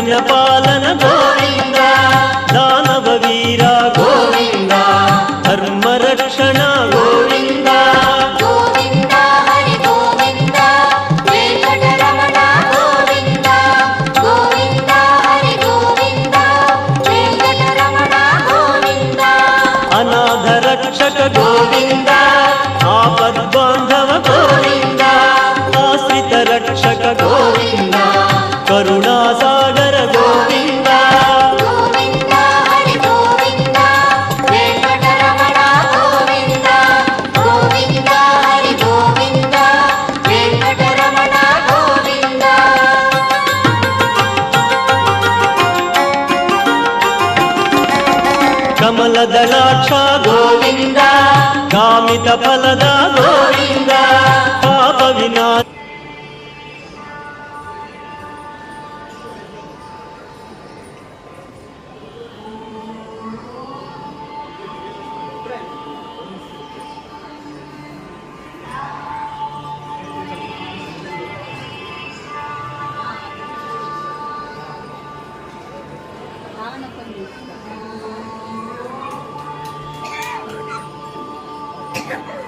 జనపాలన గోవింద దానవ వీర గోవింద ధర్మరక్షణ గోవింద గోవింద హరి గోవింద వెంకటరమణ గోవింద గోవింద హరి గోవింద వెంకటరమణ గోవింద అనాథ రక్షక గోవింద ఆపద్బాంధవ గోవింద ఆశ్రిత రక్షక గోవింద కరుణాసాగర గోవింద గోవింద హరి గోవింద వెంకటరమణ గోవింద గోవింద హరి గోవింద వెంకటరమణ గోవింద కమలదళాక్ష గోవింద కామిత ఫలద గోవింద పాప వినా Yeah.